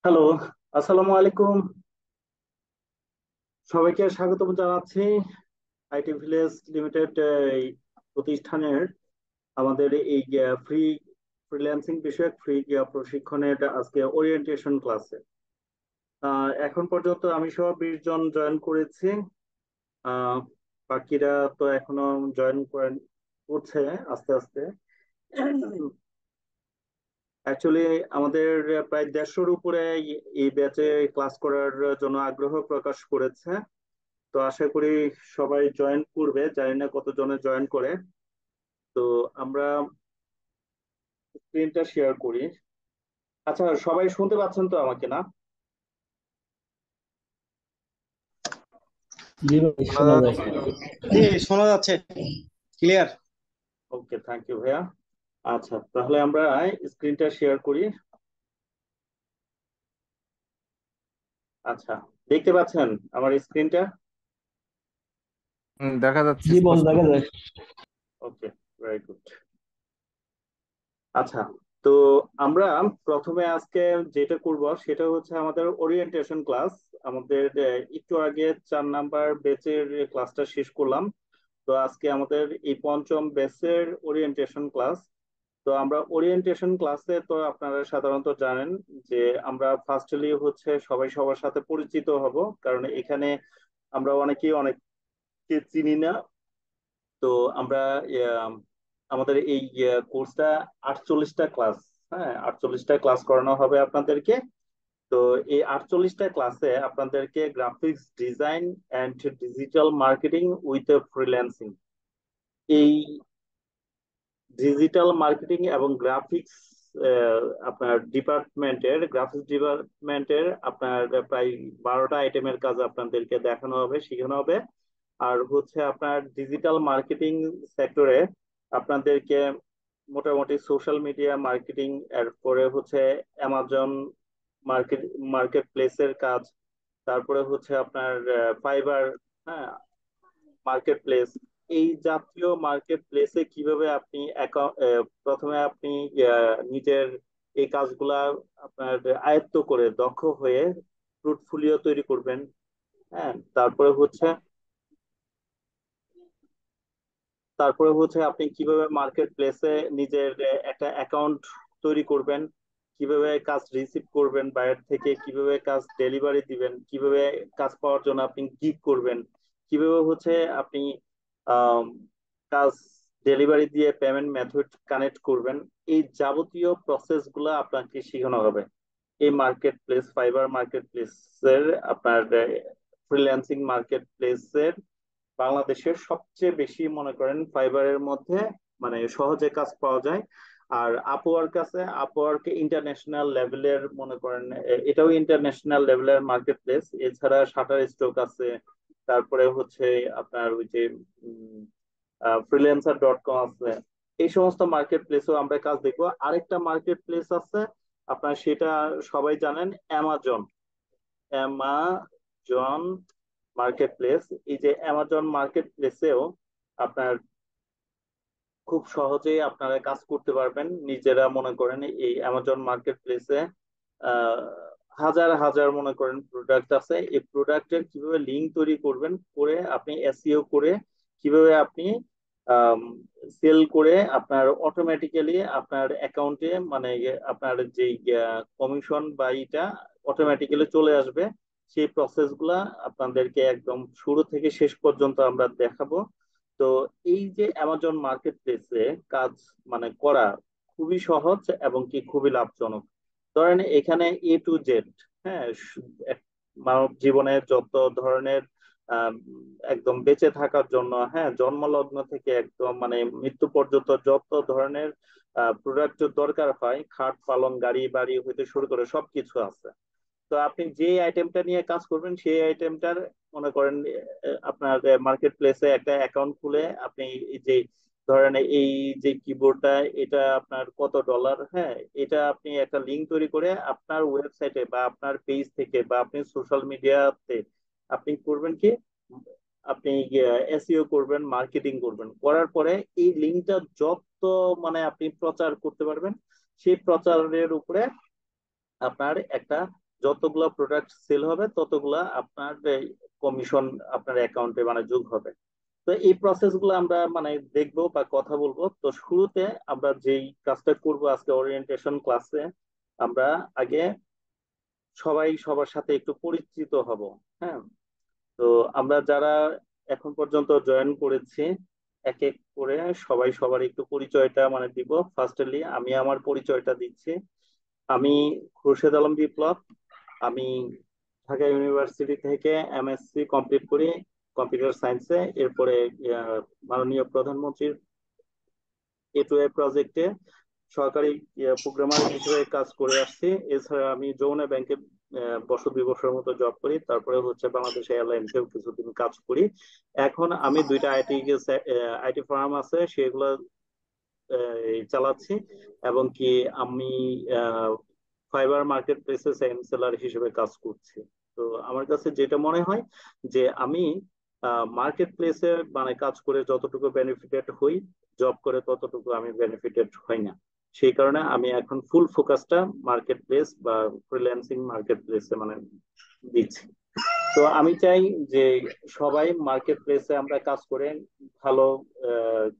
Hello, আসসালামু আলাইকুম। সবাইকে স্বাগত জানাচ্ছি আইটি ভিলেজ লিমিটেড এই প্রতিষ্ঠানের আমাদের এই ফ্রি ফ্রিল্যান্সিং বিষয়ক ফ্রি প্রশিক্ষণের আজকে ওরিয়েন্টেশন ক্লাসে। এখন পর্যন্ত আমি সহ 20 জন জয়েন করেছি। আহ, বাকিরা তো এখনো জয়েন করেন, করছে আস্তে আস্তে। অ্যাকচুয়ালি আমাদের প্রায় 150-র উপরে এই ব্যাচে ক্লাস করার জন্য আগ্রহ প্রকাশ করেছে। তো আশা করি সবাই জয়েন করবে, জানি না কতজনে জয়েন করে। তো আমরা স্ক্রিনটা শেয়ার করি। আচ্ছা, সবাই শুনতে পাচ্ছেন তো আমাকে, না? জি ভাই, শোনা শোনা যায়। যাচ্ছে। জি, শোনা যাচ্ছে ক্লিয়ার। ওকে, থ্যাংক ইউ ভাইয়া। আচ্ছা, তাহলে আমরা স্ক্রিনটা শেয়ার করি। আচ্ছা, দেখতে পাচ্ছেন আমার স্ক্রিনটা? দেখা যাচ্ছে জি বল, স্পষ্ট। দেখা যায়। ওকে, ভেরি গুড। আচ্ছা, তো আমরা প্রথমে আজকে যেটা করব সেটা হচ্ছে আমাদের ওরিয়েন্টেশন ক্লাস। আমাদের একটু আগে 4 নাম্বার ব্যাচের ক্লাসটা শেষ করলাম। তো আজকে আমাদের এই পঞ্চম ব্যাচের ওরিয়েন্টেশন ক্লাস। তো আমরা ওরিয়েন্টেশন ক্লাসে তো আপনারা সাধারণত জানেন যে আমরা ফার্স্টলি হচ্ছে সবাই সবার সাথে পরিচিত হব, কারণ এখানে আমরা অনেকেই অনেককে চিনি না। তো আমরা আমাদের এই কোর্সটা 48টা ক্লাস, হ্যাঁ 48টা ক্লাস করানো হবে আপনাদেরকে। তো এই 48টা ক্লাসে আপনাদেরকে graphics design and digital marketing with freelancing, এই ডিজিটাল মার্কেটিং এবং গ্রাফিক্স আপনার গ্রাফিক্স ডিপার্টমেন্টের আপনার প্রায় 12টা আইটেমের কাজ আপনাদেরকে দেখানো হবে, শেখানো হবে। আর হচ্ছে আপনার ডিজিটাল মার্কেটিং সেক্টরে আপনাদেরকে মোটামুটি সোশ্যাল মিডিয়া মার্কেটিং, এরপরে হচ্ছে অ্যামাজন মার্কেট মার্কেট প্লেসের কাজ, তারপরে হচ্ছে আপনার ফাইবার, হ্যাঁ, মার্কেট প্লেস, এই জাতীয় মার্কেট প্লেসে কিভাবে আপনি প্রথমে আপনি নিজের এই কাজগুলা আপনার আয়ত্ত করে দক্ষ হয়ে পোর্টফোলিও তৈরি করবেন। হ্যাঁ, তারপরে হচ্ছে আপনি কিভাবে মার্কেট প্লেসে নিজের একটা অ্যাকাউন্ট তৈরি করবেন, কিভাবে কাজ রিসিভ করবেন বাইরে থেকে, কিভাবে কাজ ডেলিভারি দিবেন, কিভাবে কাজ পাওয়ার জন্য আপনি গিগ করবেন, কিভাবে হচ্ছে আপনি আম, কাজ ডেলিভারি দিয়ে পেমেন্ট মেথড কানেক্ট করবেন। এই যাবতীয় প্রসেস গুলা আপনাকে শেখানো হবে এই মার্কেট প্লেস, ফাইবার মার্কেট প্লেসের, আপনার ফ্রিল্যান্সিং মার্কেট প্লেসের। বাংলাদেশের সবচেয়ে বেশি মনে করেন ফাইবারের মধ্যে মানে সহজে কাজ পাওয়া যায়। আর আপওয়ার্ক আছে, আপওয়ার্ক ইন্টারন্যাশনাল লেভেলের মনে করেন, এটাও ইন্টারন্যাশনাল লেভেলের মার্কেট প্লেস। এছাড়া শাটার স্টক আছে, তারপরে হচ্ছে আপনার ওই যে ফ্রিল্যান্সার.কম আছে। এই সমস্ত মার্কেট প্লেসেও আমরা কাজ দেখবো। আরেকটা মার্কেট প্লেস আছে আপনার, সেটা সবাই জানেন, অ্যামাজন। অ্যামাজন মার্কেট প্লেস, এই যে অ্যামাজন মার্কেট প্লেসেও আপনার খুব সহজেই আপনারা কাজ করতে পারবেন নিজেরা। মনে করেন এই অ্যামাজন মার্কেট প্লেসে আহ হাজার হাজার মনে করেন প্রোডাক্ট আছে। এই প্রোডাক্টের কিভাবে লিঙ্ক তৈরি করবেন, করে আপনি এসইও করে কিভাবে আপনি সেল করে আপনার অটোমেটিক্যালি আপনার অ্যাকাউন্টে মানে আপনার যেই কমিশন বা এটা অটোমেটিক্যালি চলে আসবে। সেই প্রসেস গুলা আপনাদেরকে একদম শুরু থেকে শেষ পর্যন্ত আমরা দেখাবো। তো এই যে অ্যামাজন মার্কেট প্লেসে কাজ মানে করা খুবই সহজ এবং কি খুবই লাভজনক। ধরেন এখানে A to Z, হ্যাঁ, মানব জীবনের যত ধরনের আম, একদম বেঁচে থাকার জন্য, হ্যাঁ, জন্মলগ্ন থেকে একদম মানে মৃত্যু পর্যন্ত যত ধরনের প্রোডাক্ট দরকার হয়, খাট পালং গাড়ি বাড়ি হইতে শুরু করে সবকিছু আছে। তো আপনি যে আইটেমটা নিয়ে কাজ করবেন সেই আইটেমটার মনে করেন আপনার মার্কেট প্লেসে একটা অ্যাকাউন্ট খুলে আপনি এই যে ধরেন এই যে কিবোর্ডটা, এটা আপনার কত ডলার, হ্যাঁ, এটা আপনি একটা লিঙ্ক তৈরি করে আপনার ওয়েবসাইটে বা আপনার পেজ থেকে বা আপনি সোশ্যাল মিডিয়াতে আপনি করবেন কি, আপনি এসইও করবেন, মার্কেটিং করবেন, করার পরে এই লিঙ্কটা যত আপনি প্রচার করতে পারবেন, সেই প্রচারের উপরে আপনার একটা যতগুলা প্রোডাক্ট সেল হবে ততগুলা আপনার কমিশন আপনার অ্যাকাউন্টে মানে যোগ হবে। তো এই প্রসেস গুলো আমরা মানে দেখবো বা কথা বলবো। তো শুরুতে আমরা যেই কাজটা করব আজকে ওরিয়েন্টেশন ক্লাসে, আমরা আগে সবাই সবার সাথে একটু পরিচিত হব। হ্যাঁ, তো আমরা যারা এখন পর্যন্ত জয়েন করেছি এক এক করে সবাই সবার একটু পরিচয়টা মানে দিব। ফার্স্টলি আমি আমার পরিচয়টা দিচ্ছি। আমি খুরশেদ আলম বিপ্লব। আমি ঢাকা ইউনিভার্সিটি থেকে এমএসসি কমপ্লিট করি কম্পিউটার সায়েন্সে। এরপরে মাননীয় প্রধানমন্ত্রীর A2A প্রজেক্টে সহকারী প্রোগ্রামার হিসেবে কাজ করে আসছি। এছাড়া আমি যমুনা ব্যাংকে বছর 2 বছরের মতো জব করি। তারপরে হচ্ছে বাংলাদেশ এয়ারলাইন্সেও কিছুদিন কাজ করি। এখন আমি দুইটা আইটি ফার্ম আছে সেগুলো চালাচ্ছি। এবং কি আমি ফাইবার মার্কেট প্লেসে সেলার হিসেবে কাজ করছি। তো আমার কাছে যেটা মনে হয় যে আমি মার্কেট প্লেসে মানে কাজ করে যতটুকু বেনিফিটেড হই, জব করে ততটুকু আমি বেনিফিটেড হই না। সেই কারণে আমি এখন ফুল ফোকাসটা মার্কেট প্লেস বা ফ্রিল্যান্সিং মার্কেট প্লেসে মানে দিচ্ছি। তো আমি চাই যে সবাই মার্কেট প্লেসে আমরা কাজ করে ভালো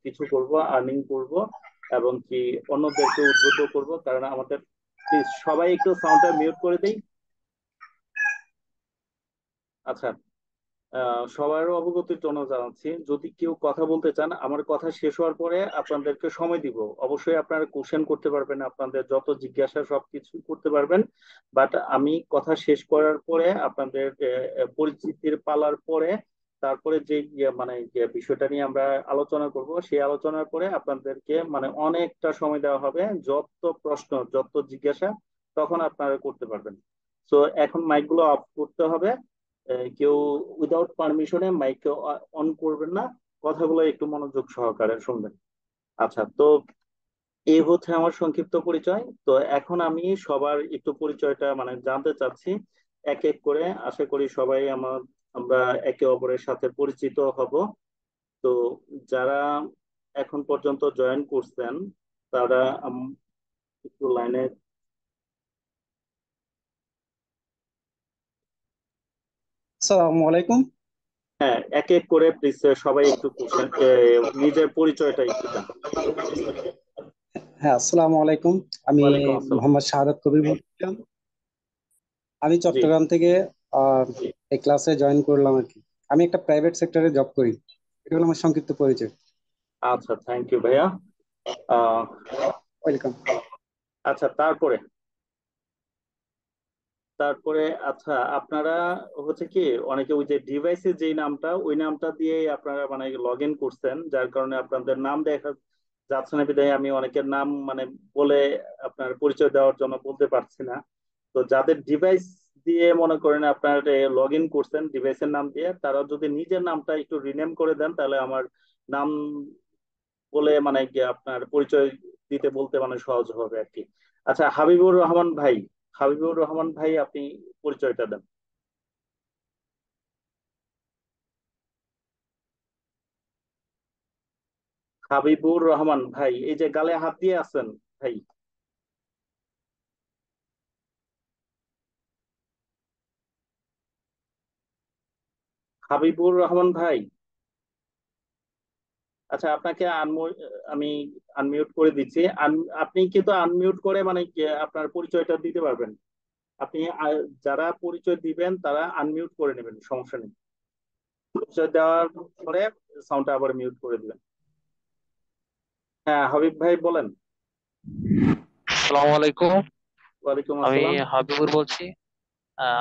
কিছু করব, আর্নিং করব এবং কি অন্যদেরকে উদ্বুদ্ধ করব। কারণ আমাদের প্লিজ সবাই একটু সাউন্ডটা মিউট করে দেই। আচ্ছা, সবার অবগতির জন্য জানাচ্ছি, যদি কেউ কথা বলতে চান আমার কথা শেষ হওয়ার পরে আপনাদেরকে সময় দিব। অবশ্যই আপনারা কোশ্চেন করতে পারবেন, আপনাদের যত জিজ্ঞাসা সবকিছু করতে পারবেন। বাট আমি কথা শেষ করার পরে আপনাদের পরিচিতির পালার পরে তারপরে যে মানে যে বিষয়টা নিয়ে আমরা আলোচনা করব, সেই আলোচনার পরে আপনাদেরকে মানে অনেকটা সময় দেওয়া হবে। যত প্রশ্ন যত জিজ্ঞাসা তখন আপনারা করতে পারবেন। তো এখন মাইকগুলো অফ করতে হবে। কেউ উইদাউট পারমিশনে মাইক অন করবেন না। কথাগুলো একটু মনোযোগ সহকারে শুনবেন। আচ্ছা, তো এই হচ্ছে আমার সংক্ষিপ্ত পরিচয়। তো এখন আমি সবার একটু পরিচয়টা মানে জানতে চাচ্ছি এক এক করে। আশা করি সবাই আমরা একে অপরের সাথে পরিচিত হব। তো যারা এখন পর্যন্ত জয়েন করছেন তারা একটু লাইনে। আসসালামু আলাইকুম। হ্যাঁ, এক এক করে প্লিজ সবাই একটু কোশ্চেন নিজের পরিচয়টা একটু দেন। হ্যাঁ, আসসালামু আলাইকুম। আমি ওয়ালাইকুম আসসালাম। মোহাম্মদ শাহাদাত কবির বলছিলাম। আমি জি। চট্টগ্রাম থেকে আহ, এই ক্লাসে জয়েন করলাম আর কি। আমি একটা প্রাইভেট সেক্টরে জব করি। এটা হলো আমার সংক্ষিপ্ত পরিচয়। আচ্ছা, থ্যাংক ইউ ভাইয়া। আহ, ওয়েলকাম। আচ্ছা, তারপরে তারপরে আচ্ছা, আপনারা হচ্ছে কি অনেকে ওই যে ডিভাইসের যেই নামটা ওই নামটা দিয়ে আপনারা মানে লগ ইন করছেন, যার কারণে আপনাদের নাম দেখা যাচ্ছে না। বিধায় আমি অনেকের নাম মানে বলে আপনার পরিচয় দেওয়ার জন্য বলতে পারছি না। তো যাদের ডিভাইস দিয়ে মনে করেন আপনার লগ ইন করছেন ডিভাইসের নাম দিয়ে, তারা যদি নিজের নামটা একটু রিনেম করে দেন তাহলে আমার নাম বলে মানে কি আপনার পরিচয় দিতে বলতে মানে সহজ হবে আর কি। আচ্ছা, হাবিবুর রহমান ভাই। হাবিবুর রহমান ভাই, আপনি পরিচয়টা দেন। হাবিবুর রহমান ভাই, এই যে গালে হাত দিয়ে আছেন ভাই। হাবিবুর রহমান ভাই। আচ্ছা, আপনাকে আমি আনমিউট করে দিচ্ছি। আপনি কিন্তু আনমিউট করে মানে কি আপনার পরিচয়টা দিতে পারবেন। আপনি যারা পরিচয় দিবেন তারা আনমিউট করে নেবেন, সমস্যা নেই। পরিচয় দেওয়ার পরে সাউন্ডটা আবার মিউট করে দিবেন। হ্যাঁ, হাবিব ভাই বলেন। আসসালামু আলাইকুম। ওয়ালাইকুম আমি আসসালাম। হাবিবুর বলছি। জি।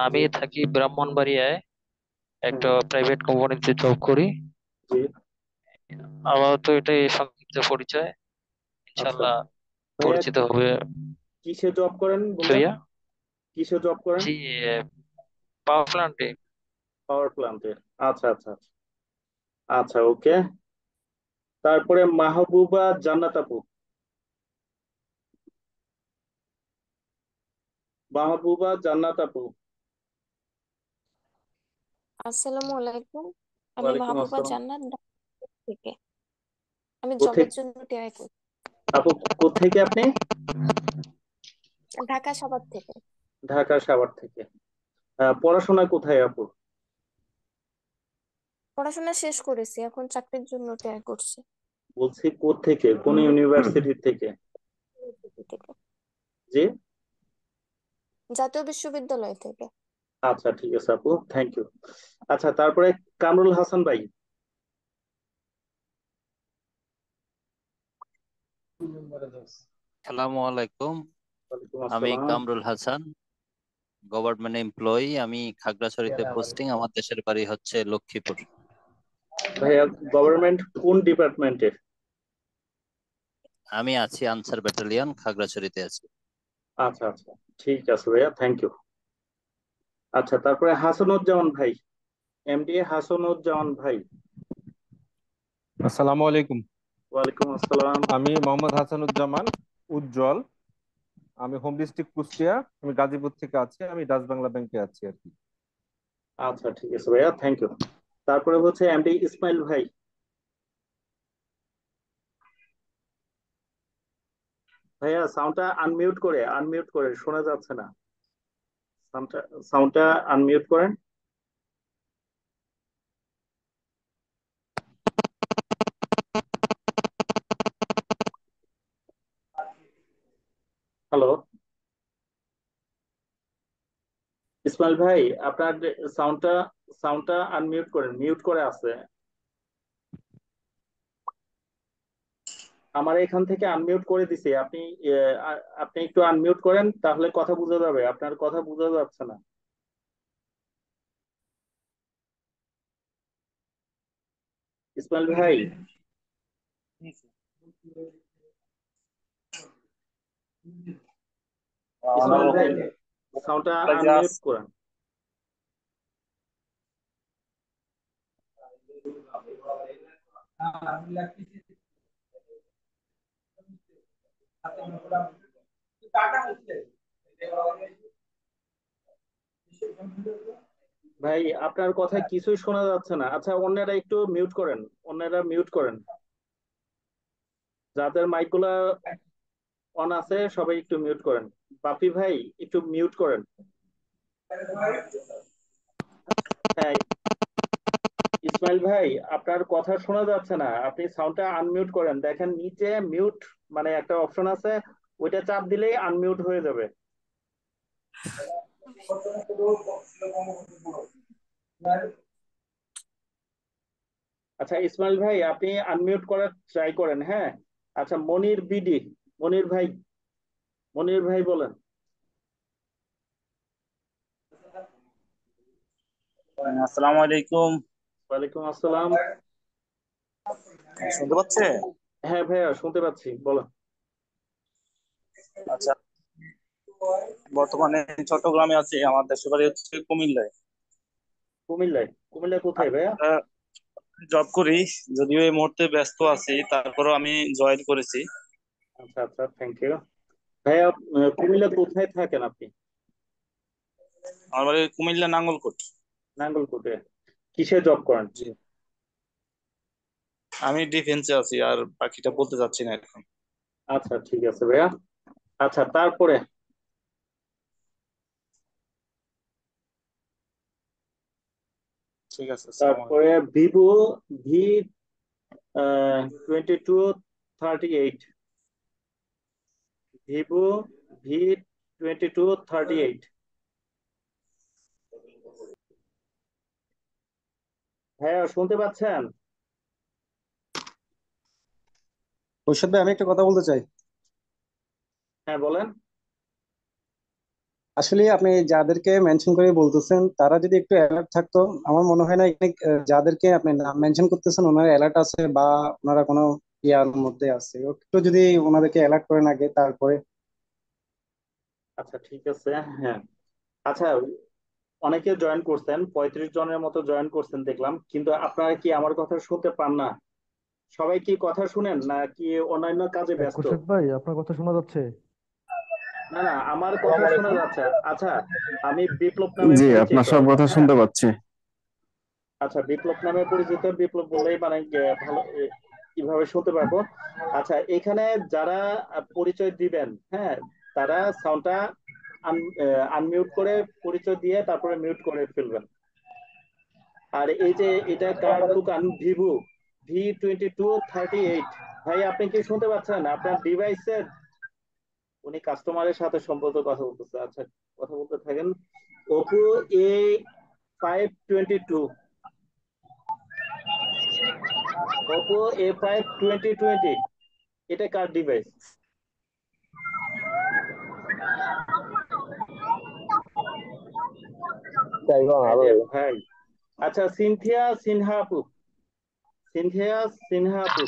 আমি থাকি ব্রাহ্মণবাড়িয়ায়, একটা হ্যাঁ। প্রাইভেট কোম্পানিতে জব করি। জি। আমার তো এটাই সংক্ষিপ্ত পরিচয়। আচ্ছা ইনশাল্লাহ ভাইয়া, পরিচিত হবে। কিসে জব করেন বললেন? সুরিয়া। কিসে জব করেন? জি, পাওয়ার প্ল্যান্টে। পাওয়ার প্ল্যান্টে। আচ্ছা আচ্ছা আচ্ছা। আচ্ছা, ওকে। তারপরে মাহবুবা জান্নাত আপু। মাহবুবা জান্নাত আপু। আসসালামু আলাইকুম। আমি ওয়ালাইকুম মাহবুবা আসসালাম। জান্নাত ঢাকা থেকে। আমি জবের কোথেকে জন্য ট্রাই করি। আপু? কোথেকে আপনি? ঢাকা সাভার থেকে। ঢাকা সাভার থেকে। পড়াশোনা কোথায় আপু? পড়াশোনা শেষ করেছি, এখন চাকরির জন্য ট্রাই করছি। বলছি থেকে কোন ইউনিভার্সিটি থেকে? ইউনিভার্সিটি থেকে, জি। জাতীয় বিশ্ববিদ্যালয় থেকে। আচ্ছা ঠিক আছে আপু, থ্যাংক ইউ। আচ্ছা তারপরে কামরুল হাসান ভাই। আসসালামু আলাইকুম। ওয়ালাইকুম আমি আসসালাম। Kamrul Hasan, government employee. আমি খাগড়াছড়িতে পোস্টিং। আমার দেশের বাড়ি হচ্ছে লক্ষ্মীপুর। ভাইয়া গভর্নমেন্ট কোন ডিপার্টমেন্টের? আমি আছি আনসার ব্যাটালিয়ন, খাগড়াছড়িতে আছি। আচ্ছা আচ্ছা, ঠিক আছে ভাইয়া, থ্যাংক ইউ। আচ্ছা তারপরে হাসানুজ্জামান ভাই, এমডি হাসানুজ্জামান ভাই। আসসালামু আলাইকুম। ওয়ালাইকুম আসসালাম। আমি মোহাম্মদ হাসানুজ্জামান উজ্জ্বল। আমি হোম ডিস্ট্রিক্ট কুষ্টিয়া। আমি গাজীপুর থেকে আছি। আমি ডাচ বাংলা ব্যাংকে আছি আর কি। আচ্ছা ঠিক আছে ভাইয়া, থ্যাংক ইউ। তারপরে হচ্ছে এমডি ইসমাইল ভাই। ভাইয়া সাউন্ডটা আনমিউট করে শোনা যাচ্ছে না। সাউন্ডটা সাউন্ডটা আনমিউট করেন। হ্যালো ইসমাইল ভাই, আপনার সাউন্ডটা সাউন্ডটা আনমিউট করেন, মিউট করে আছে। আমার এখান থেকে আনমিউট করে দিছি, আপনি আপনি একটু আনমিউট করেন, তাহলে কথা বোঝা যাবে, আপনার কথা বোঝা যাচ্ছে না। ইসমাইল ভাই, ইসমাইল ভাই সাউন্ডটা আনমিউট করেন। ভাই আপনার কথা কিছুই শোনা যাচ্ছে না। আচ্ছা অন্যরা একটু মিউট করেন, অন্যরা মিউট করেন, যাদের মাইক গুলা অন আছে সবাই একটু মিউট করেন। বাপি ভাই একটু মিউট করেন। হ্যাঁ ইসমাইল ভাই, আপনার কথা শোনা যাচ্ছে না, আপনি সাউন্ডটা আনমিউট করেন, দেখেন নিচে মিউট মানে একটা অপশন আছে, ওইটা চাপ দিলেই আনমিউট হয়ে যাবে। আচ্ছা ইসমাইল ভাই আপনি আনমিউট করার ট্রাই করেন, হ্যাঁ। আচ্ছা মনির বিডি, মনির ভাই, মনির ভাই বলেন। আসসালামু আলাইকুম। ওয়ালাইকুম আসসালাম। শুনতে পাচ্ছে? হ্যাঁ ভাইয়া শুনতে পাচ্ছি, বলেন। আচ্ছা, বর্তমানে চট্টগ্রামে আছি। আমার দেশের বাড়ি হচ্ছে কুমিল্লায়। কুমিল্লায়? কুমিল্লায় কোথায় ভাইয়া? জব করি, যদিও এই মুহূর্তে ব্যস্ত আছি, তারপরেও আমি জয়েন করেছি। আচ্ছা আচ্ছা, থ্যাংক ইউ ভাইয়া। কুমিল্লা কোথায় থাকেন আপনি? আমার বাড়ি কুমিল্লা নাঙ্গলকোট। নাঙ্গলকোটে? কিসে জব করেন? জি, আমি ডিফেন্সে আছি, আর বাকিটা বলতে চাচ্ছি না এখন। আচ্ছা ঠিক আছে ভাইয়া। আচ্ছা তারপরে ঠিক আছে, আসসালামু আলাইকুম। Vivo V 2238, Vivo V2238। হ্যাঁ শুনতে পাচ্ছেন? ঐশ্বর ভাই, আমি একটা কথা বলতে চাই। হ্যাঁ বলেন। আসলে আপনি যাদেরকে মেনশন করে বলতেছেন তারা যদি একটু অ্যালার্ট থাকতো, আমার মনে হয় না এখানে যাদেরকে আপনি নাম মেনশন করতেছেন ওনারা অ্যালার্ট আছে বা ওনারা কোনো ইয়ার মধ্যে আছে, একটু যদি ওনাদেরকে অ্যালার্ট করেন আগে তারপরে। আচ্ছা ঠিক আছে, হ্যাঁ। আচ্ছা অনেকে জয়েন করছেন, 35 জনের মতো জয়েন করছেন দেখলাম, কিন্তু আপনারা কি আমার কথা শুনতে পান না? সবাই কি কথা শুনেন না কি অন্যান্য কাজে ব্যস্ত? খুরশেদ ভাই, আপনার কথা শোনা যাচ্ছে। না না, আমার কথা শোনা যাচ্ছে। আচ্ছা, আমি বিপ্লব নামে জি, আপনার পরিচিত। সব কথা হ্যাঁ, শুনতে পাচ্ছি। আচ্ছা বিপ্লব নামে পরিচিত, বিপ্লব বললেই মানে ভালো কিভাবে শুনতে পারবো। আচ্ছা এখানে যারা পরিচয় দিবেন, হ্যাঁ, তারা সাউন্ডটা আনমিউট করে পরিচয় দিয়ে তারপরে মিউট করে ফেলবেন। আর এই যে এটা কার দোকান, ভিভো V2238। ভাই আপনি কি শুনতে পাচ্ছেন? আপনার ডিভাইসের উনি কাস্টমারের সাথে সম্পর্ক কথা বলতেছে। আচ্ছা, কথা বলতে থাকেন। ওপো A5 22, ওপো A5 2020, এটা কার ডিভাইস? ভাই আচ্ছা, সিনথিয়া সিনহা আপু, সিনথিয়া সিনহা আপু।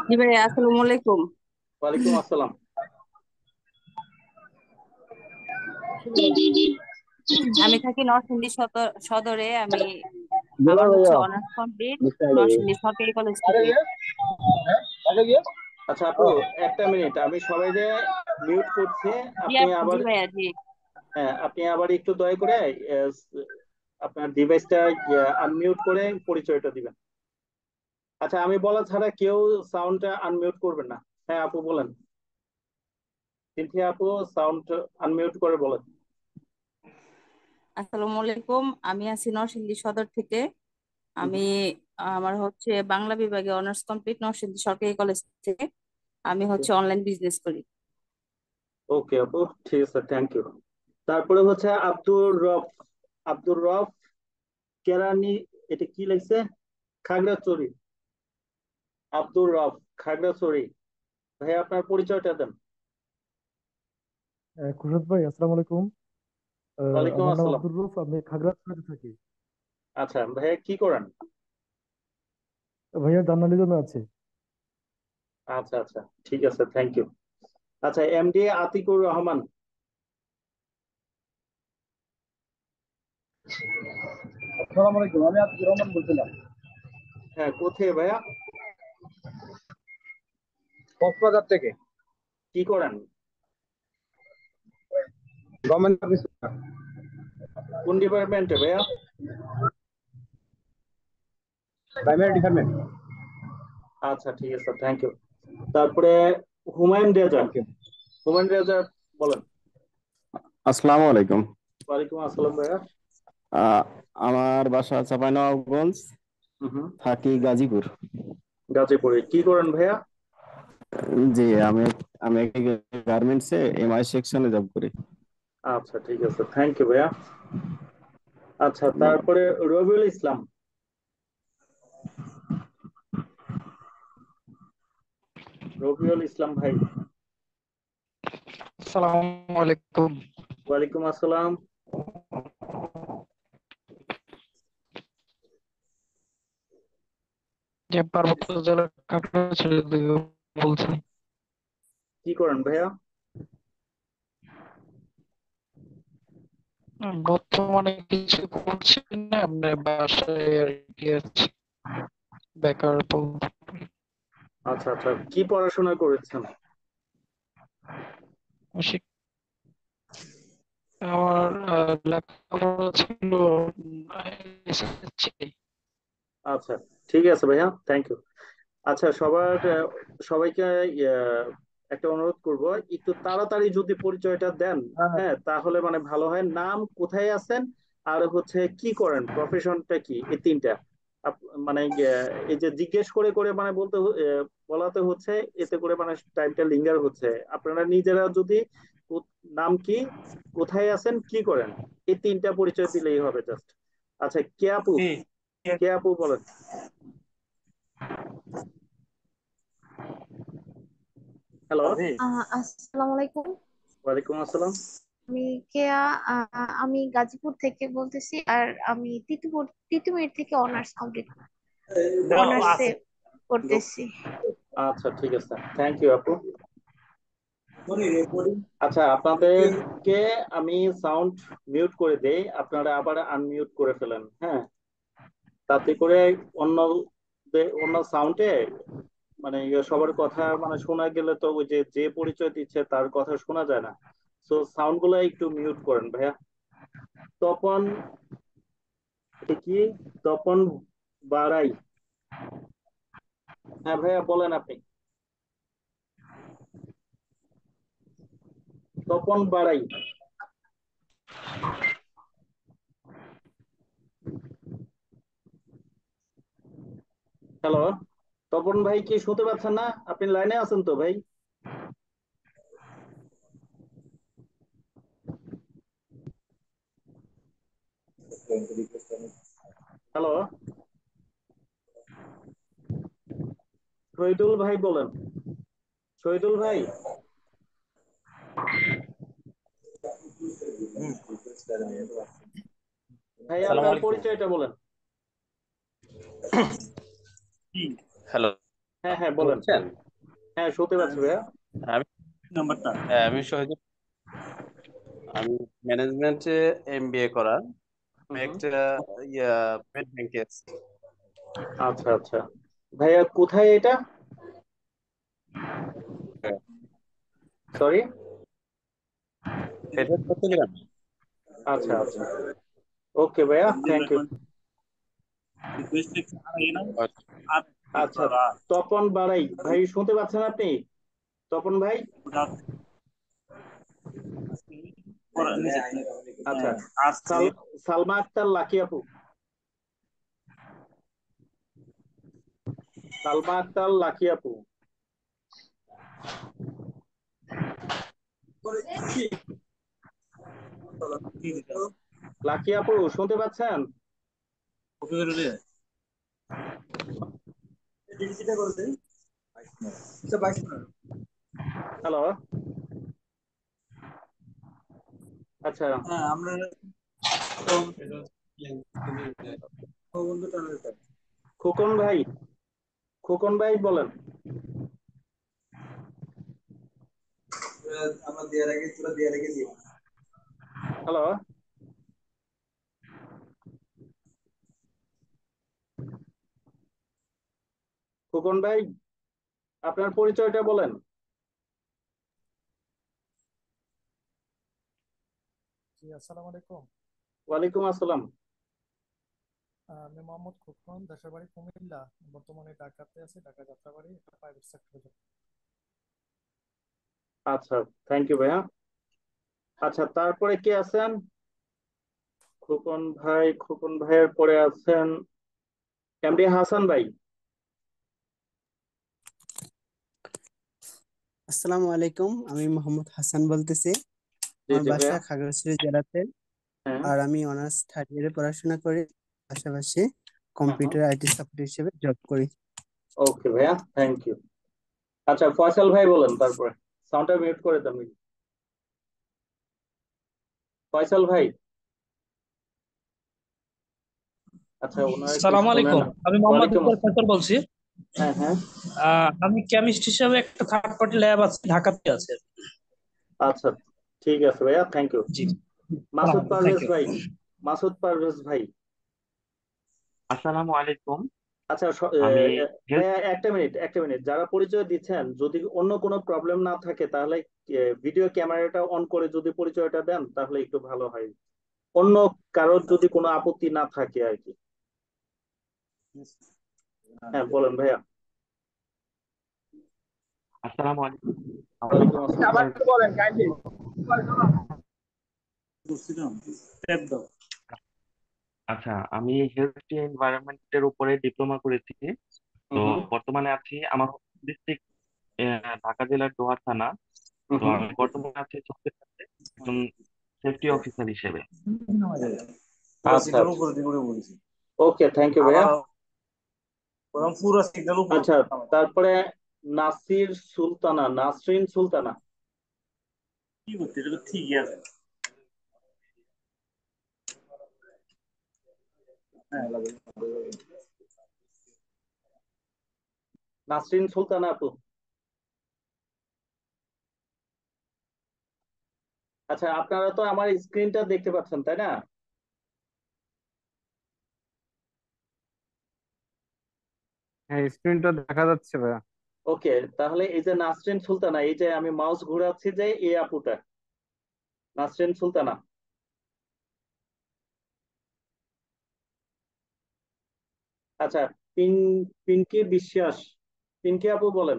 জি ভাই, আসসালামু আলাইকুম। ওয়ালাইকুম আসসালাম। আমি থাকি নরসিংদী সদরে। আমার হচ্ছে অনার্স কমপ্লিট নরসিংদী সরকারি কলেজ থেকে। আচ্ছা আপু, একটা মিনিট, আমি সবাইকে মিউট করছি। আপনি জি আবার, ভাইয়া, জি। হ্যাঁ আপনি আবার একটু দয়া করে আপনার ডিভাইসটা আনমিউট করে পরিচয়টা দিবেন। আচ্ছা, আমি বলা ছাড়া কেউ সাউন্ডটা আনমিউট করবেন না। হ্যাঁ আপু বলেন, সিনথিয়া আপু সাউন্ড আনমিউট করে বলেন। আসসালামু আলাইকুম, আমি আছি নরসিংদী সদর থেকে। আমি আমার হচ্ছে বাংলা বিভাগে অনার্স কমপ্লিট নরসিংদী সরকারি কলেজ থেকে। আমি ওকে, হচ্ছে অনলাইন বিজনেস করি। ওকে আপু, ঠিক আছে, থ্যাংক ইউ। তারপরে হচ্ছে আব্দুর রফ, আব্দুর রফ কেরানি, এটা কি লাগছে? খাগড়াছড়ি, আব্দুর রফ খাগড়াছড়ি। ভাই আপনার পরিচয়টা দেন। খুরশদ ভাই, আসসালামু আলাইকুম। ওয়ালাইকুম আমার নাম আসসালাম। আব্দুর রউফ, আমি খাগড়াছড়িতে থাকি। আচ্ছা ভাইয়া, কি করেন? ভাইয়া জার্নালিজমে আছে। আচ্ছা আচ্ছা, ঠিক আছে, থ্যাংক ইউ। আচ্ছা, এমডি আতিকুর রহমান। আসসালামু আলাইকুম, আমি আব্দুর রহমান বলছিলাম, হ্যাঁ, কোথায় ভাইয়া? কক্সবাজার থেকে। কি করেন? গভর্নমেন্ট সার্ভিস, কোন ডিপার্টমেন্টে ভাইয়া? Primary department. আচ্ছা ঠিক আছে, থ্যাংক ইউ। তারপরে হুমায়ুন রেজা, ওকে, হুমায়ুন রেজা বলেন। আসসালামু আলাইকুম। ওয়ালাইকুম আসসালাম ভাইয়া। আহ, আমার বাসা চাঁপাইনবাবগঞ্জ, হুম, থাকি গাজীপুর। গাজীপুরে কি করেন ভাইয়া? জি, আমি আমি গার্মেন্টসে এমআই সেকশনে জব করি। আচ্ছা ঠিক আছে, থ্যাংক ইউ ভাইয়া। আচ্ছা, তারপরে রবিউল ইসলাম। রবিউল ইসলাম ভাই। আসসালামু আলাইকুম। ওয়ালাইকুম আসসালাম। যে পার্বত্য জেলা খাগড়াছড়ি থেকে বলছি। কি করেন ভাইয়া? বর্তমানে কিছু করছি না, আমরা বাসায় আর কি আছি, বেকার বলতে পারি। আচ্ছা আচ্ছা, কি পড়াশোনা করেছেন? শিক- আমার লেখাপড়া ছিল SSC। আচ্ছা ঠিক আছে ভাইয়া, থ্যাংক ইউ। আচ্ছা, সবাইকে একটা অনুরোধ করব, একটু তাড়াতাড়ি যদি পরিচয়টা দেন, হ্যাঁ তাহলে মানে ভালো হয়। নাম, কোথায় আছেন, আর হচ্ছে কি করেন, প্রফেশনটা কি, এই তিনটা। মানে এই যে জিজ্ঞেস করে করে মানে বলাতে হচ্ছে, এতে করে মানে টাইমটা লিঙ্গার হচ্ছে। আপনারা নিজেরা যদি নাম কি, কোথায় আছেন, কি করেন, এই তিনটা পরিচয় দিলেই হবে জাস্ট। আচ্ছা, কে আপু, কে আপু বলেন। হ্যালো। আসসালামু আলাইকুম। ওয়ালাইকুম আসসালাম। আমি কেয়া। আমি গাজীপুর থেকে বলতেছি, আর আমি তিতুমির থেকে অনার্স কমপ্লিট, অনার্সে করতেছি। আচ্ছা ঠিক আছে, থ্যাংক ইউ আপু। আচ্ছা, আপনাদেরকে আমি সাউন্ড মিউট করে দেই, আপনারা আবার আনমিউট করে ফেলেন, হ্যাঁ। তাতে করে অন্য অন্য সাউন্ডে মানে সবার কথা মানে শোনা গেলে তো ওই যে যে পরিচয় দিচ্ছে তার কথা শোনা যায় না। তো সাউন্ড গুলো একটু মিউট করেন ভাইয়া। তপন, এটা কি? তপন বারাই। হ্যাঁ ভাইয়া বলেন আপনি। তপন বাড়াই। হ্যালো, তপন ভাই কি শুনতে পাচ্ছেন না? আপনি লাইনে আছেন তো ভাই? হ্যালো, শহীদুল ভাই বলেন। শহীদুল ভাই, ভাই আসসালামু আপনার আলাইকুম। পরিচয়টা বলেন। হ্যালো, হ্যাঁ হ্যাঁ বলেন। বুঝছেন? হ্যাঁ শুনতে পাচ্ছি ভাইয়া। আমি আমি শহীদুল। আমি ম্যানেজমেন্টে এমবিএ করা। আমি একটা পেট ব্যাংকে আছি। আচ্ছা আচ্ছা ভাইয়া, কোথায় এটা? সরি। এটা চট্টগ্রাম। আচ্ছা আচ্ছা, ওকে ভাইয়া, থ্যাংক ইউ। আচ্ছা, তপন বাড়াই ভাই শুনতে পাচ্ছেন আপনি? তপন ভাই, আচ্ছা। সালমা আক্তার লাকি আপু। সালমা আক্তার লাকি আপু। লাকি আপু শুনতে পাচ্ছেন? হ্যালো, আচ্ছা। খোকন ভাই, খোকন ভাই বলেন। হ্যালো, খোকন ভাই, আপনার পরিচয়টা বলেন। জি, আসসালামু আলাইকুম। ওয়ালাইকুম আসসালাম। আমি মোহাম্মদ খোকন, দেশের বাড়ি কুমিল্লা, বর্তমানে ঢাকাতে আছি, ঢাকা যাত্রাবাড়ি, একটা প্রাইভেট সেক্টরে। আচ্ছা, থ্যাংক ইউ ভাইয়া। আচ্ছা, তারপরে কে আছেন? খোকন ভাই, খোকন ভাইয়ের পরে আছেন এমডি হাসান ভাই। আসসালামু আলাইকুম, আমি মোহাম্মদ হাসান বলতেছি। জি আমার জি বাসা ভাইয়া। খাগড়াছড়ি জেলাতে। হ্যাঁ। আর আমি অনার্স থার্ড ইয়ারে পড়াশোনা করি, পাশাপাশি হ্যাঁ, কম্পিউটার আইটি সাপোর্ট হিসেবে জব করি। ওকে ভাইয়া, থ্যাংক ইউ। আচ্ছা, ফয়সাল ভাই বলেন তারপরে। সাউন্ডটা মিউট করে দেন। ফয়সাল ভাই। আচ্ছা, ওনারা কি সালাম শুনে আলাইকুম, না? আমি মোহাম্মদ ওয়ালাইকুম ইকবাল আসসালাম। ফয়সাল বলছি। হ্যাঁ হ্যাঁ। আমি কেমিস্ট হিসেবে একটা থার্ড পার্টি ল্যাব আছে, ঢাকাতে আছে। আচ্ছা, ঠিক আছে ভাইয়া, থ্যাংক ইউ। জি, মাসুদ থ্যাংক পারভেজ ইউ। ভাই। মাসুদ পারভেজ ভাই। আসসালামু আলাইকুম। আচ্ছা, আমি হেলথ ভাইয়া একটা মিনিট, একটা মিনিট। যারা পরিচয় দিচ্ছেন, যদি অন্য কোনো প্রবলেম না থাকে তাহলে ভিডিও ক্যামেরাটা অন করে যদি পরিচয়টা দেন তাহলে একটু ভালো হয়। অন্য কারোর যদি কোনো আপত্তি না থাকে আর কি। হ্যাঁ বলেন ভাইয়া। আসসালামু আলাইকুম। ওয়ালাইকুম আসসালাম। আবার একটু বলেন কাইন্ডলি। আচ্ছা, আমি হেলথ এনভায়রনমেন্টের উপরে ডিপ্লোমা করেছি। তো হুম বর্তমানে আছি আমার ডিস্ট্রিক্ট ঢাকা জেলার দোহার থানা। তো হুম। আমি বর্তমানে আছি চট্টগ্রামে একজন সেফটি অফিসার হিসেবে। আচ্ছা আচ্ছা, ওকে, থ্যাংক ইউ ভাইয়া। আচ্ছা, তারপরে নাসির সুলতানা, নাসরিন সুলতানা। নাসরিন সুলতানা আপু। আচ্ছা, আপনারা তো আমার স্ক্রিনটা দেখতে পাচ্ছেন তাই না? হ্যাঁ, স্ক্রিনটা দেখা যাচ্ছে ভাইয়া। ওকে, তাহলে এই যে নাসরিন সুলতানা, এই যে আমি মাউস ঘোরাচ্ছি যে এই আপুটা, নাসরিন সুলতানা। আচ্ছা, পিন পিঙ্কি বিশ্বাস। পিঙ্কি আপু বলেন।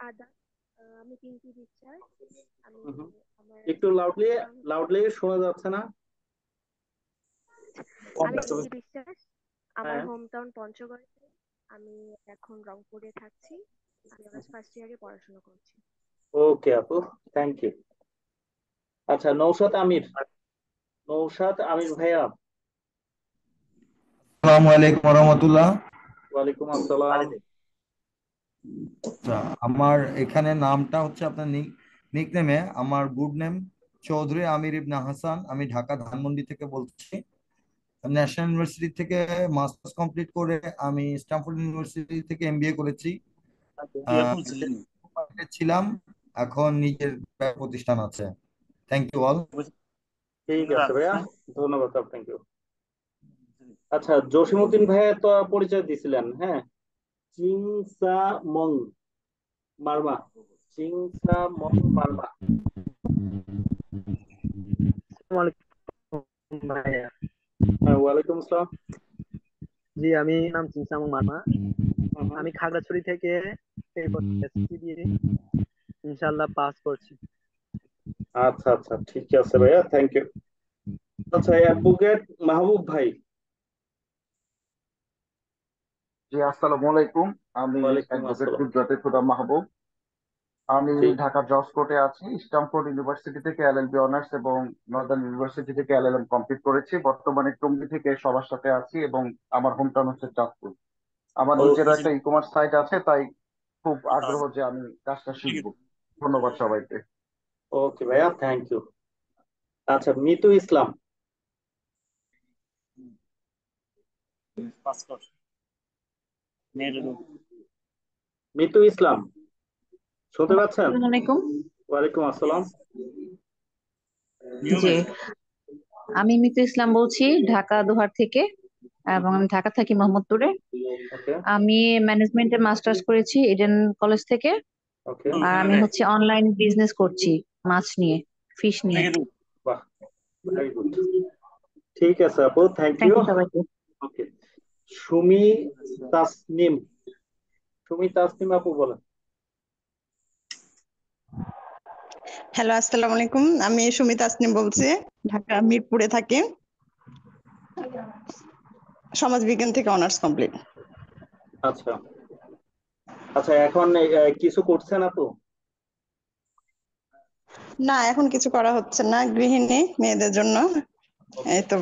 আদাব, আমি পিঙ্কি বিশ্বাস। আমি আমার একটু লাউডলি hometown লাউডলি শোনা যাচ্ছে না। আমি পিঙ্কি বিশ্বাস। আমার হ্যাঁ, হোমটাউন পঞ্চগড়ে। আমি এখন রংপুরে থাকছি। আমি অনার্স ফার্স্ট ইয়ারে পড়াশোনা করছি। ওকে আপু, থ্যাংক ইউ। আচ্ছা, নৌশাদ আমির ভাইয়া। আসসালামু আলাইকুম রহমতুল্লাহ। ওয়ালাইকুম আসসালাম। আচ্ছা, আমার এখানে নামটা হচ্ছে আপনার নিকনেমে আমার গুড নেম চৌধুরী আমির ইবনে হাসান। আমি ঢাকা ধানমন্ডি থেকে বলছি। ন্যাশনাল ইউনিভার্সিটি থেকে মাস্টার্স কমপ্লিট করে আমি স্ট্যানফোর্ড ইউনিভার্সিটি থেকে এমবিএ করেছি। ছিলাম, এখন নিজের প্রতিষ্ঠান আছে। Thank you all. ঠিক আছে ভাইয়া, ধন্যবাদ আপনাকে। আচ্ছা, জসিমউদ্দিন ভাইয়া তো পরিচয় দিছিলেন। হ্যাঁ, চিংসা মং মারমা, চিংসা মং মারমা। ভাইয়া, হ্যাঁ, ওয়ালাইকুম আসসালাম। জি আমি নাম চিংসাং মার্মা। আমি খাগড়াছড়ি থেকে এসএসসি দিয়ে ইনশাআল্লাহ পাস করছি। আচ্ছা আচ্ছা, ঠিক আছে ভাইয়া, থ্যাংক ইউ। আচ্ছা, অ্যাডভোকেট মাহবুব ভাই। জি আসসালামু আলাইকুম। আমি ওয়ালাইকুম অ্যাডভোকেট আসসালাম। কুদরতে খুদা মাহবুব। আমি ঠিক। ঢাকা জজ কোর্টে আছি। স্ট্যামফোর্ড ইউনিভার্সিটি থেকে এলএলবি অনার্স এবং নর্দার্ন ইউনিভার্সিটি থেকে এলএলএম কমপ্লিট করেছি। বর্তমানে টঙ্গী থেকে সবার সাথে আছি এবং আমার হোমটাউন হচ্ছে চাঁদপুর। আমার নিজের একটা ই কমার্স সাইট আছে, তাই খুব আগ্রহ যে আমি কাজটা শিখবো। ধন্যবাদ সবাইকে। ওকে ভাইয়া, থ্যাংক ইউ। আচ্ছা, মিতু ইসলাম। মিতু ইসলাম, শুনতে পাচ্ছেন? আসসালামু আলাইকুম। ওয়ালাইকুম আসসালাম। জি, আমি মিতু ইসলাম বলছি ঢাকা দোহার থেকে, এবং আমি ঢাকা থাকি মোহাম্মদপুরে। ওকে আমি ম্যানেজমেন্টে মাস্টার্স করেছি ইডেন কলেজ থেকে। ওকে। আর আমি হচ্ছে অনলাইন বিজনেস করছি মাছ নিয়ে, ফিশ নিয়ে। বাহ, ভেরি গুড। ঠিক আছে আপু, থ্যাংক থ্যাংক ইউ। ইউ সবাইকে। ওকে, সুমি তাসনিম। সুমি তাসনিম আপু বলেন। হ্যালো, আসসালামু আলাইকুম। আমি সুমিতা আসনিম বলছি, ঢাকা মিরপুরে থাকি। সমাজবিজ্ঞান থেকে অনার্স কমপ্লিট। আচ্ছা আচ্ছা, এখন কিছু করছেন আপু? না, এখন কিছু করা হচ্ছে না, গৃহিণী মেয়েদের জন্য। এই তো।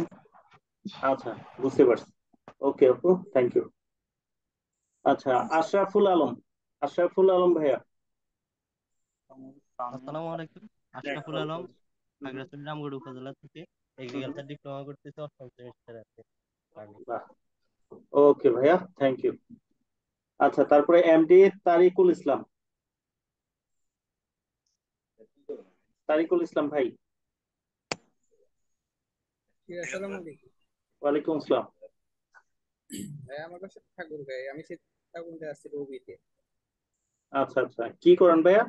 আচ্ছা, বুঝতে পারছি। ওকে আপু, থ্যাংক ইউ। আচ্ছা, আশরাফুল আলম। আশরাফুল আলম ভাইয়া। আসসালামু আলাইকুম। আশরাফুল আলম, খাগড়াছড়ি রামগড় উপজেলা থেকে এগ্রিকালচার ডিপ্লোমা করতেছি, অষ্টম সেমিস্টারে আছি আমি। বাহ, ওকে ভাইয়া, থ্যাংক ইউ। আচ্ছা, তারপরে এমডি তারিকুল ইসলাম। তারিকুল ইসলাম ভাই। আসসালামু আলাইকুম ওয়ালাইকুম আসসালাম। ভাই, আমার কাছে ঠাকুর ভাই, আমি ঠাকুরতে আসছি রবিতে। আচ্ছা আচ্ছা, কি করেন ভাইয়া?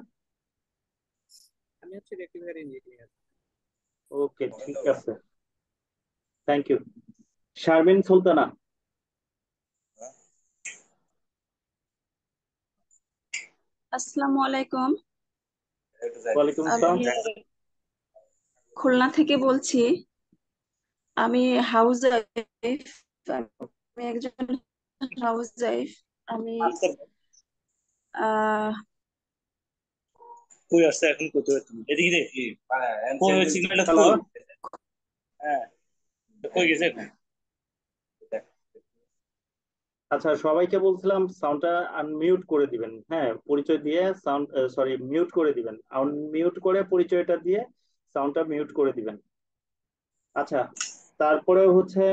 আমি হচ্ছে রেক্টিফায়ার ইঞ্জিনিয়ার। ওকে, ঠিক আছে, থ্যাংক ইউ। শারমিন সুলতানা। আসসালামু আলাইকুম। ওয়ালাইকুম আমি আসসালাম। খুলনা থেকে বলছি। আমি হাউস ওয়াইফ। আমি একজন হাউস ওয়াইফ। আমি কই আসছে এখন, কত এদিকে রে কই সিগন্যালটা হ্যালো। ফুল। হ্যাঁ, কই গেছে এখন? আচ্ছা, সবাইকে বলছিলাম সাউন্ডটা আনমিউট করে দিবেন। হ্যাঁ, পরিচয় দিয়ে সাউন্ড, সরি, মিউট করে দিবেন। আনমিউট করে পরিচয়টা দিয়ে সাউন্ডটা মিউট করে দিবেন। আচ্ছা, তারপরে হচ্ছে,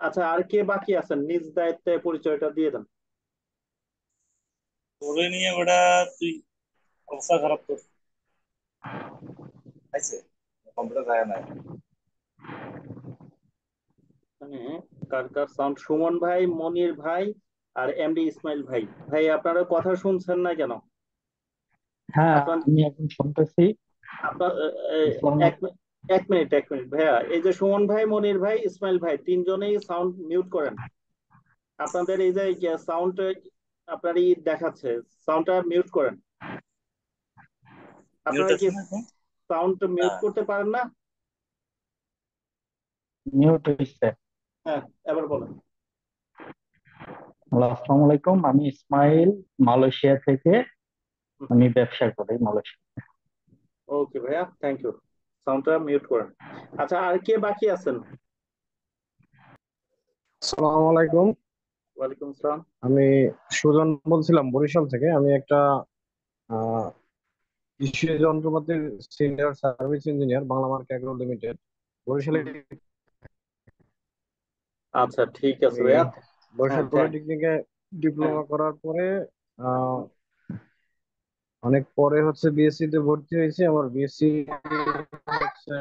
আচ্ছা, আর কে বাকি আছেন? নিজ দায়িত্বে পরিচয়টা দিয়ে দেন। তোরে নিয়ে ওটা তুই অবস্থা খারাপ কর আইছে, কম্পিউটার যায় না। মানে কার কার সাউন্ড? সুমন ভাই, মনির ভাই, আর এমডি ইসমাইল ভাই। ভাই, আপনারা কথা শুনছেন না কেন? হ্যাঁ, আপনার আমি এখন শুনতেছি। আপনার আসসালামু এক এক মিনিট, এক মিনিট ভাইয়া। এই যে সুমন ভাই, মনির ভাই, ইসমাইল ভাই, তিনজনেই সাউন্ড মিউট করেন। আপনাদের এই যে সাউন্ড আপনারই দেখাচ্ছে, সাউন্ডটা মিউট করেন। আপনারা কি সাউন্ড মিউট করতে পারেন না? মিউট হইছে। হ্যাঁ, এবার বলেন। হ্যালো, আসসালামু আলাইকুম। আমি ইসমাইল, মালয়েশিয়া থেকে। আমি ব্যবসা করি মালয়েশিয়া। ওকে ভাইয়া, থ্যাংক ইউ। সাউন্ডটা মিউট করেন। আচ্ছা, আর কে বাকি আছেন? আসসালামু আলাইকুম। ওয়ালাইকুম আসসালাম। আমি সুজন বলছিলাম বরিশাল থেকে। আমি একটা কৃষি যন্ত্রপাতির senior service engineer, Bangla mark agro limited, বরিশালে। আচ্ছা, ঠিক আছে ভাইয়া। বরিশাল পলিটেকনিকে ডিপ্লোমা করার পরে অনেক পরে হচ্ছে বিএসসি তে ভর্তি হয়েছি। আমার বিএসসি হচ্ছে